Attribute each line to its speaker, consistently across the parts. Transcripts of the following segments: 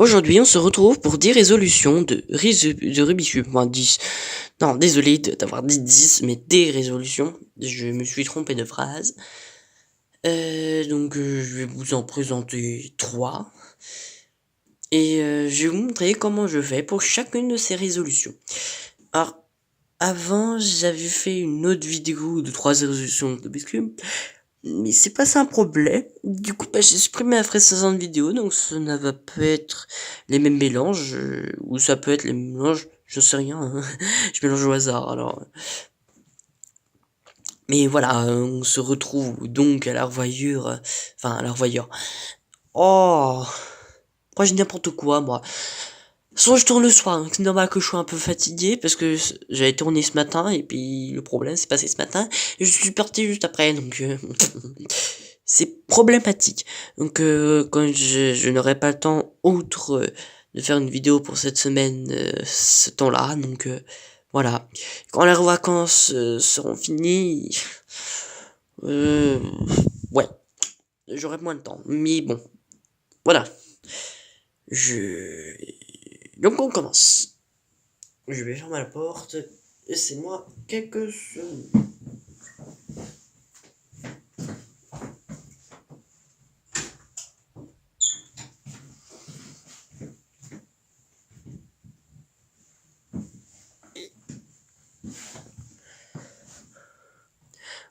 Speaker 1: Aujourd'hui, on se retrouve pour 10 résolutions de Rubik's Cube. Enfin, 10. Non, désolé d'avoir dit 10, mais des résolutions. Je me suis trompé de phrase. Je vais vous en présenter 3. Et je vais vous montrer comment je fais pour chacune de ces résolutions. Alors, avant, j'avais fait une autre vidéo de 3 résolutions de Rubik's Cube. Mais c'est pas ça un problème. Du coup, j'ai supprimé la précédente vidéo, donc ça ne va pas être les mêmes mélanges, ou ça peut être les mêmes mélanges, je sais rien, hein. Je mélange au hasard, alors. Mais voilà, on se retrouve donc à la revoyure, enfin, à la revoyure. Oh, moi j'ai n'importe quoi, moi. Soit je tourne le soir, donc c'est normal que je sois un peu fatigué, parce que j'avais tourné ce matin, et puis le problème c'est passé ce matin, et je suis parti juste après, donc c'est problématique. Donc quand je n'aurai pas le temps autre de faire une vidéo pour cette semaine, ce temps-là, donc voilà. Quand les vacances seront finies, euh, ouais, j'aurai moins de temps, mais bon, voilà. Je Donc on commence. Je vais fermer la porte. Laissez-moi quelques secondes.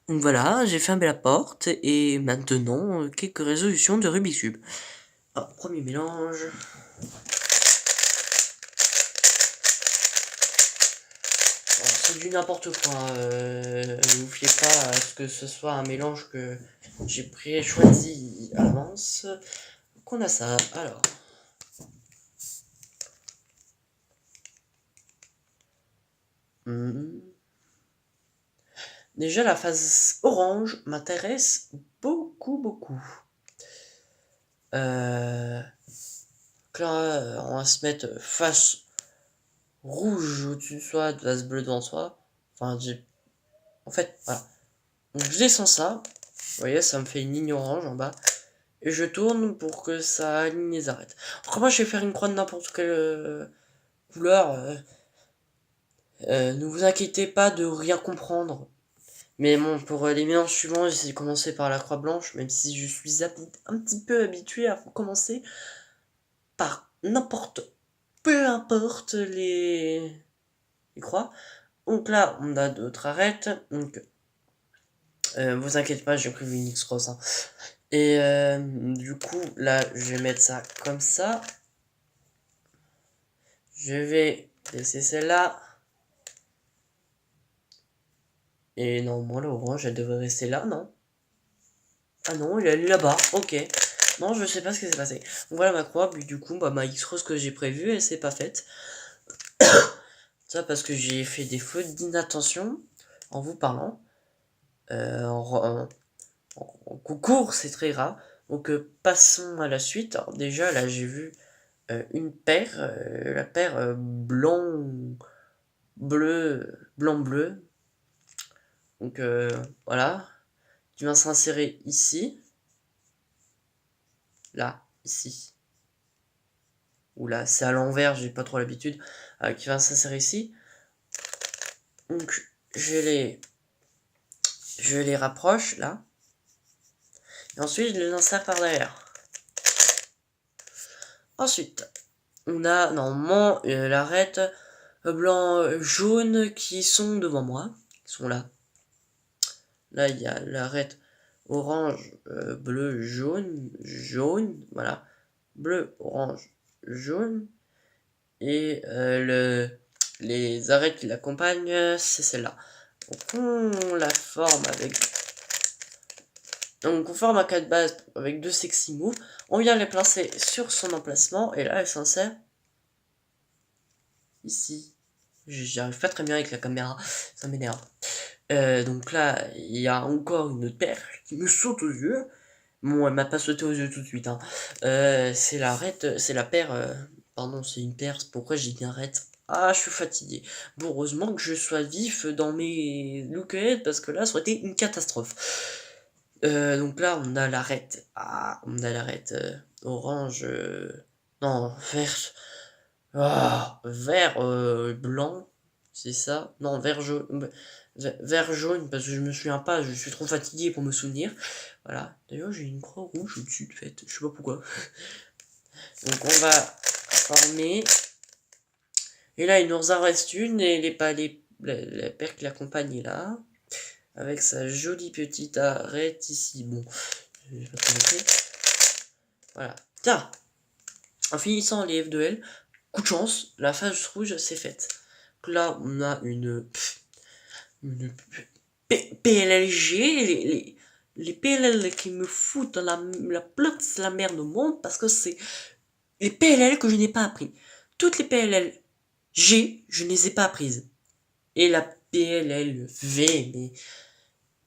Speaker 1: Donc voilà, j'ai fermé la porte et maintenant quelques résolutions de Rubik's Cube. Alors, premier mélange. C'est du n'importe quoi. Ne vous fiez pas à ce que ce soit un mélange que j'ai choisi à l'avance. Qu'on a ça. Alors. Déjà, la phase orange m'intéresse beaucoup. Là, on va se mettre face rouge au-dessus de soi, face bleue devant soi. Enfin, en fait, voilà. Donc, je descends ça. Vous voyez, ça me fait une ligne orange en bas. Et je tourne pour que ça aligne les arêtes. Après, moi, je vais faire une croix de n'importe quelle couleur. Ne vous inquiétez pas de rien comprendre. Mais bon, pour les mélanges suivants, j'essaie de commencer par la croix blanche, même si je suis un petit peu habitué à commencer par peu importe les croix. Donc là, on a d'autres arêtes. Donc, vous inquiétez pas, j'ai prévu une X-Rose. Hein. Et du coup, là, je vais mettre ça comme ça. Je vais laisser celle-là. Et normalement, l'orange, elle devrait rester là, non? Ah non, il est allé là-bas, ok. Non, je sais pas ce qui s'est passé. Donc voilà ma croix, puis du coup, ma X-Rose que j'ai prévue, elle s'est pas faite. Ça parce que j'ai fait des fautes d'inattention en vous parlant. En concours, c'est très rare. Donc passons à la suite. Alors déjà, là, j'ai vu une paire, la paire blanc-bleu. Donc voilà. Tu vas s'insérer ici. Là, ici. Ou là, c'est à l'envers, j'ai pas trop l'habitude. Qui va s'insérer ici. Donc, je les rapproche, là. Et ensuite, je les insère par derrière. Ensuite, on a normalement l'arête blanc-jaune qui sont devant moi. Qui sont là. Là, il y a l'arête orange, bleu, jaune, voilà. Bleu, orange, jaune. Et les arêtes qui l'accompagnent, c'est celle-là. Donc on la forme avec... Donc on forme un 4 bases avec 2 sexy moves. On vient les placer sur son emplacement. Et là, elle s'insère ici. J'arrive pas très bien avec la caméra. Ça m'énerve. Donc là, il y a encore une autre paire qui me saute aux yeux. Bon, elle m'a pas sauté aux yeux tout de suite. Hein. C'est la paire... pardon, c'est une paire. Pourquoi j'ai dit arrête? Ah, je suis fatigué. Bon, heureusement que je sois vif dans mes lookheads, parce que là, ça aurait été une catastrophe. Donc là, on a l'arête. Ah, on a l'arête orange Non, vert. Ah, vert blanc, c'est ça? Non, vert jaune. Vert jaune, parce que je me souviens pas, je suis trop fatigué pour me souvenir. Voilà. D'ailleurs, j'ai une croix rouge au-dessus de fait, je sais pas pourquoi. Donc on va former. Et là, il nous en reste une, et la paire qui l'accompagne est là. Avec sa jolie petite arête ici. Bon, je vais pas te montrer. Voilà. Tiens, en finissant les F2L, coup de chance, la phase rouge c'est faite. Donc là, on a une PLLG, les PLL qui me foutent la place la merde au monde parce que c'est les PLL que je n'ai pas appris. Toutes les PLL G, je ne les ai pas apprises. Et la PLL V,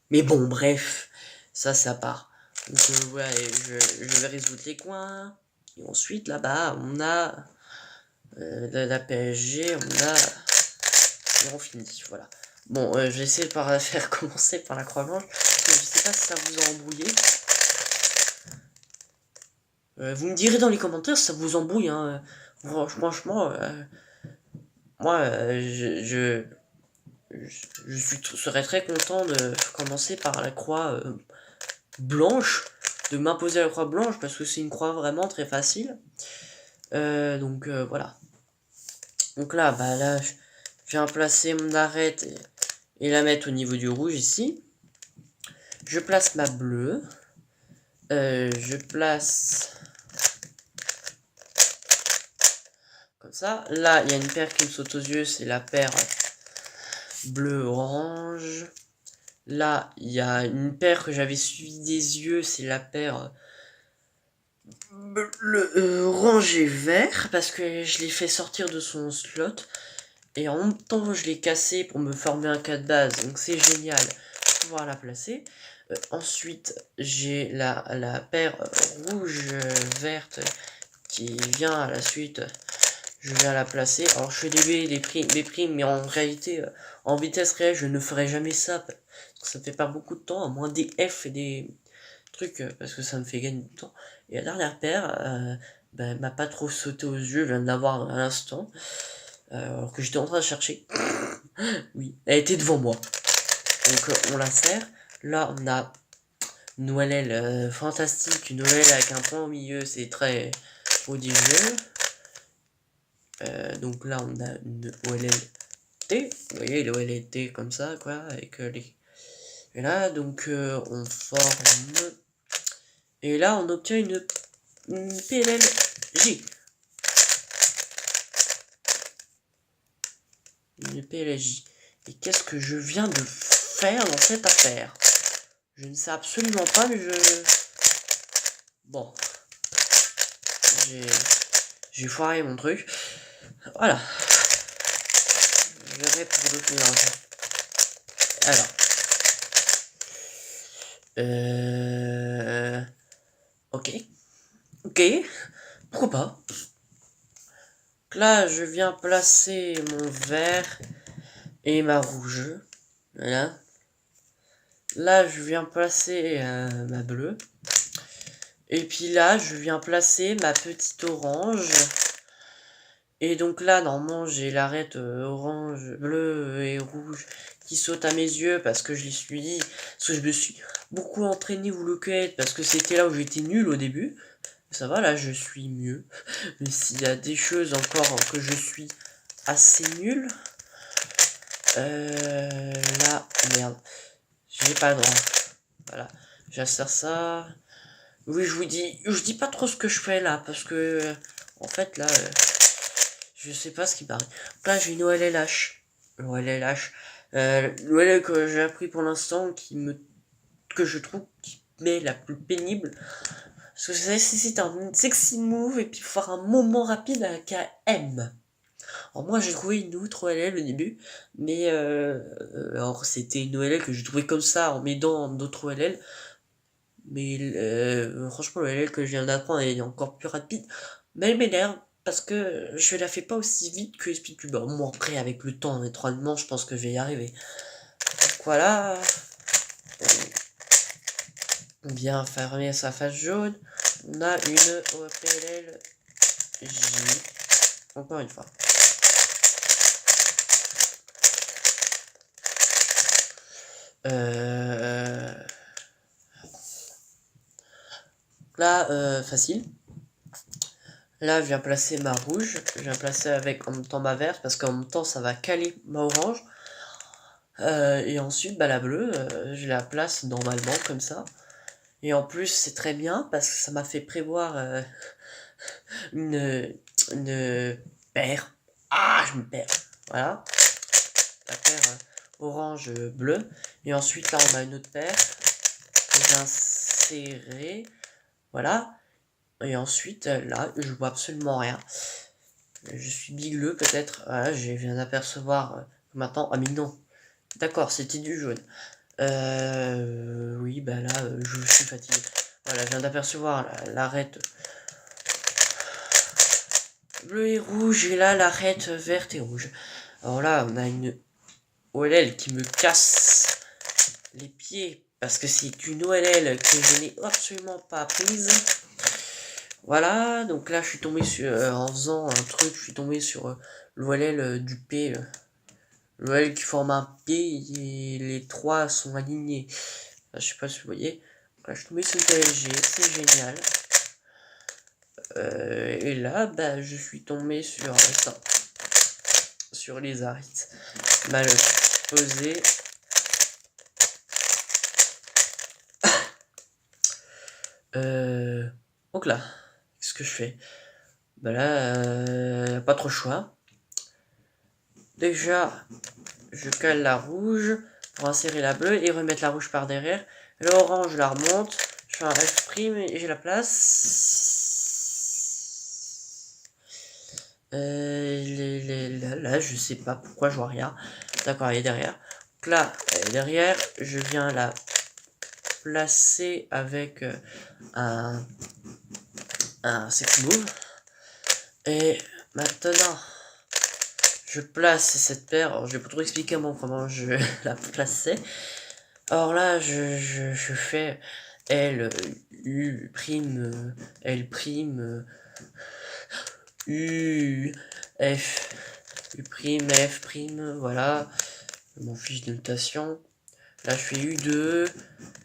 Speaker 1: mais bon, bref, ça part. Donc ouais, je vais résoudre les coins. Et ensuite, là-bas, on a la PSG, on a... Et on finit, voilà. Bon, je vais essayer de faire commencer par la croix blanche. Je sais pas si ça vous a embrouillé. Vous me direz dans les commentaires si ça vous embrouille. Hein. Franchement, moi, serais très content de commencer par la croix blanche, de m'imposer la croix blanche, parce que c'est une croix vraiment très facile. Donc voilà. Donc là, bah là, je viens placer mon arête et la mettre au niveau du rouge ici. Je place ma bleue. Je place comme ça. Là, il y a une paire qui me saute aux yeux, c'est la paire bleu-orange. Là, il y a une paire que j'avais suivi des yeux, c'est la paire bleu, orange et vert, parce que je l'ai fait sortir de son slot. Et en même temps, je l'ai cassé pour me former un cas de base, donc c'est génial pour pouvoir la placer. Ensuite, j'ai la paire rouge-verte qui vient à la suite. Je viens la placer. Alors, je fais des primes, mais en réalité, en vitesse réelle, je ne ferai jamais ça. Parce que ça me fait pas beaucoup de temps, à moins des F et des trucs, parce que ça me fait gagner du temps. Et la dernière paire, elle m'a pas trop sauté aux yeux, je viens de l'avoir à l'instant. Alors que j'étais en train de chercher. Oui, elle était devant moi. Donc on la serre. Là on a une OLL fantastique, une OLL avec un point au milieu, c'est très prodigieux. Donc là on a une OLL T. Vous voyez, les OLL T comme ça, quoi, avec les... Et là, donc on forme. Et là on obtient une PLL J. Une PLJ. Et qu'est-ce que je viens de faire dans cette affaire? Je ne sais absolument pas, mais bon. J'ai foiré mon truc. Voilà. Je verrai pour d'autres mélanges. Alors. Ok. Ok. Pourquoi pas? Là, je viens placer mon vert et ma rouge. Voilà. Là, je viens placer ma bleue. Et puis là, je viens placer ma petite orange. Et donc là, normalement, j'ai l'arête orange, bleu et rouge qui saute à mes yeux parce que je les suis, parce que je me suis beaucoup entraîné ou le quête parce que c'était là où j'étais nul au début. Ça va, là, je suis mieux. Mais s'il y a des choses encore que je suis assez nul, là, merde, j'ai pas le droit. Voilà, j'insère ça. Oui, je dis pas trop ce que je fais là parce que, en fait, là, je sais pas ce qui paraît. Là, j'ai une OLLH. OLLH. L'OLL que j'ai appris pour l'instant, que je trouve qui m'est la plus pénible. Parce que ça nécessite un sexy move et puis faire un moment rapide avec un M. Alors moi, j'ai trouvé une autre OLL au début. Mais, alors c'était une OLL que j'ai trouvé comme ça en m'aidant d'autres OLL. Mais, franchement, l'OLL que je viens d'apprendre, elle est encore plus rapide. Mais elle m'énerve. Parce que je la fais pas aussi vite que Speedcuber. Bon, après, avec le temps, naturellement, je pense que je vais y arriver. Donc voilà. On vient fermer sa face jaune. On a une OPLL Encore une fois. Là, facile. Là, je viens placer ma rouge. Je viens placer avec en même temps ma verte parce qu'en même temps, ça va caler ma orange. Et ensuite, bah, la bleue, je la place normalement comme ça. Et en plus, c'est très bien parce que ça m'a fait prévoir une paire. Ah, je me perds. Voilà. La paire orange-bleu. Et ensuite, là, on a une autre paire que j'ai insérée. Voilà. Et ensuite, là, je vois absolument rien. Je suis bigleux, peut-être. Voilà, je viens d'apercevoir maintenant. Ah, mais non. D'accord, c'était du jaune. Oui, bah là, je suis fatigué. Voilà, je viens d'apercevoir l'arête bleu et rouge, et là, l'arête verte et rouge. Alors là, on a une OLL qui me casse les pieds, parce que c'est une OLL que je n'ai absolument pas prise. Voilà, donc là, je suis tombé sur, en faisant un truc, je suis tombé sur l'OLL du P. L'OL qui forme un P et les trois sont alignés. Là, je sais pas si vous voyez. Là, je suis tombé sur le PSG, c'est génial. Et là, bah, je suis tombé sur ça. Sur les arites. Mal posé. Donc là, qu'est-ce que je fais? Bah là, pas trop le choix. Déjà, je cale la rouge pour insérer la bleue et remettre la rouge par derrière. L'orange, je la remonte. Je fais un F' et je la place. Là, je sais pas pourquoi je vois rien. D'accord, elle est derrière. Donc là, elle est derrière. Je viens la placer avec un sex move. Et maintenant, je place cette paire. Alors, je vais pas trop expliquer comment je la plaçais. Alors là, je fais L, U, prime, L, prime, U, F, U prime, F prime, voilà. Mon fiche de notation. Là, je fais U2,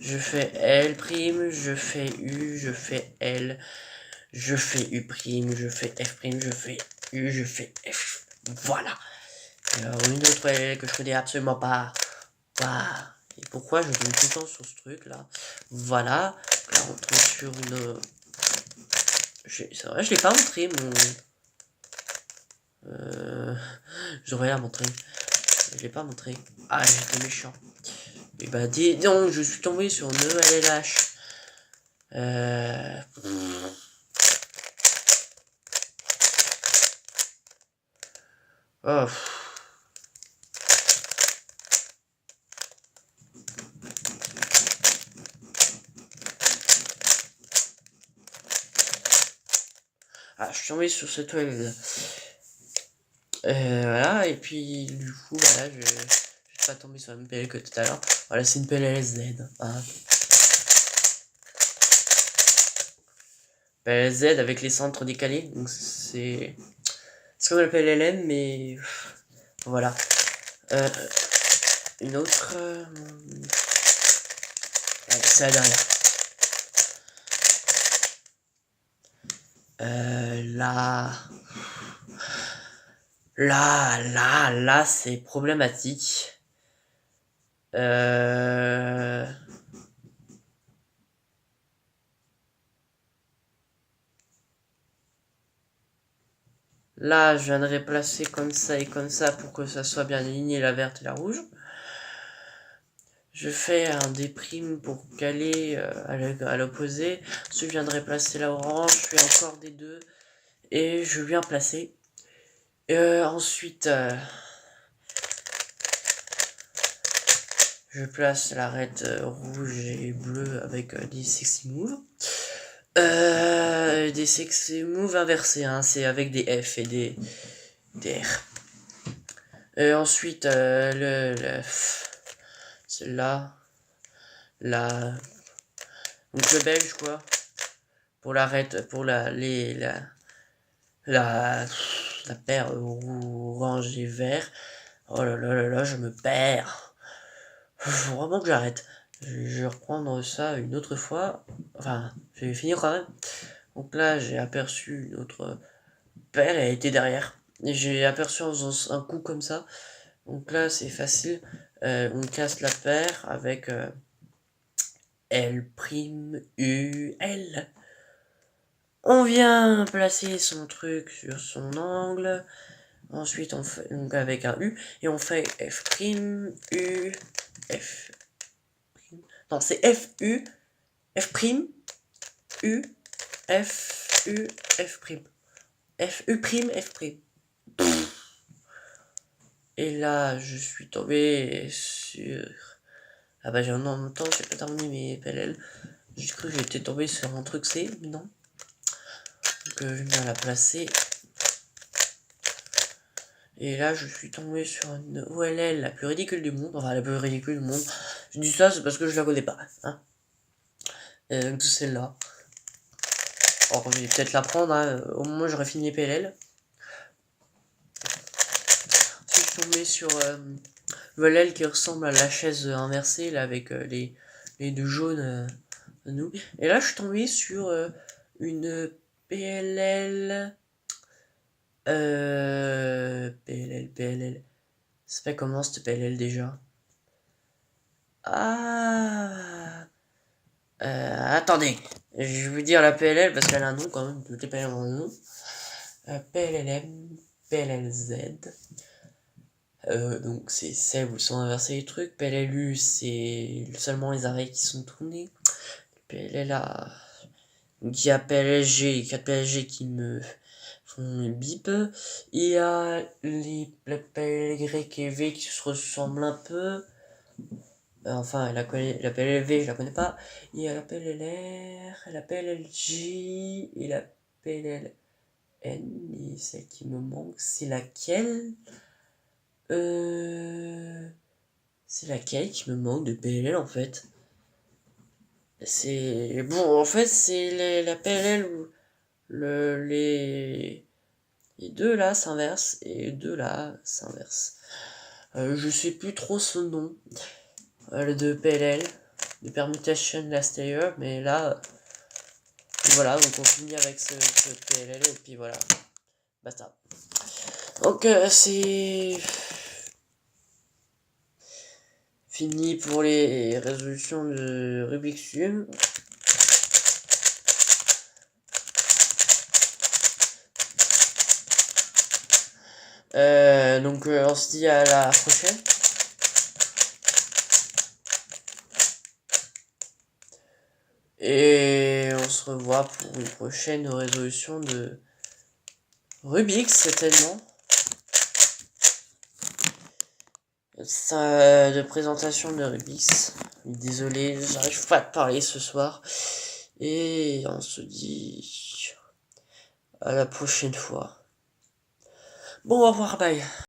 Speaker 1: je fais L prime, je fais U, je fais L, je fais U prime, je fais F prime, je fais U, je fais F. Voilà. Alors, une autre L que je connais absolument pas. Voilà. Et pourquoi je tombe tout le temps sur ce truc là? Voilà. Là, on tombe sur une. C'est vrai, je l'ai pas montré mon. Je devrais la montrer. Je l'ai pas montré. Ah, j'étais méchant. Et bah, dis donc, je suis tombé sur une LLH. Oh. Ah, je suis tombé sur cette toile. Voilà, et puis du coup, voilà, je vais pas tomber sur la même PL que tout à l'heure. Voilà, c'est une PLSZ. Hein. PLSZ avec les centres décalés, donc c'est comme la PLLM, mais voilà. Une autre. C'est la dernière. Là, c'est problématique. Là, je viendrai placer comme ça et comme ça pour que ça soit bien aligné la verte et la rouge. Je fais un déprime pour caler à l'opposé. Ensuite, je viendrai placer la orange. Je fais encore des deux. Et je viens placer. Ensuite, je place l'arête rouge et bleue avec des sexy moves. Des sexy moves inversés, hein, c'est avec des F et des R. Et ensuite, celle-là, donc le belge quoi, pour l'arête, pour la paire orange et vert. Oh là là là là, je me perds. Faut vraiment que j'arrête. Je vais reprendre ça une autre fois. Enfin, je vais finir quand même. Donc là, j'ai aperçu une autre paire et elle était derrière. Et j'ai aperçu en faisant un coup comme ça. Donc là, c'est facile. On casse la paire avec L', U, L. On vient placer son truc sur son angle. Ensuite, on fait donc avec un U et on fait F', U, F. Non, c'est F, U, F', U, F, U, F'. F, U', F'. Et là, je suis tombé sur... Ah bah, en même temps, j'ai pas terminé mes PLL. J'ai cru que j'étais tombé sur un truc C, mais non. Donc, je viens la placer. Et là, je suis tombé sur une OLL la plus ridicule du monde. Enfin, la plus ridicule du monde. Je dis ça, c'est parce que je la connais pas. Hein. Donc, celle-là. Alors, je vais peut-être la prendre. Hein. Au moment où j'aurai fini les PLL. Je suis tombé sur OLL qui ressemble à la chaise inversée, là, avec les deux jaunes de nous. Et là, je suis tombé sur une PLL. PLL. Ça fait comment cette PLL déjà? Ah. Attendez. Je vais vous dire la PLL parce qu'elle a un nom quand même. Toutes les PLL ont un nom. PLLM, PLLZ. Donc c'est celles où sont inversés les trucs. PLLU, c'est seulement les arrêts qui sont tournés. PLLA. Donc il y a PLSG, 4 PLG qui me font bip. Il y a la PLY et V qui se ressemblent un peu. Enfin, la PLV, je la connais pas. Il y a la PLLR, la PLLJ et la PLLN. Mais celle qui me manque, c'est laquelle C'est laquelle qui me manque de PLL en fait? C'est... Bon, en fait, c'est la PLL où les deux là s'inversent et les deux là s'inversent. Je sais plus trop son nom. Le de PLL, de Permutation Last Layer, mais là, voilà, donc on finit avec ce PLL et puis voilà, basta. Donc c'est fini pour les résolutions de Rubik's Cube. Donc on se dit à la prochaine. Et on se revoit pour une prochaine résolution de Rubik's certainement. De présentation de Rubik's. Désolé, j'arrive pas à te parler ce soir. Et on se dit à la prochaine fois. Bon, au revoir, bye.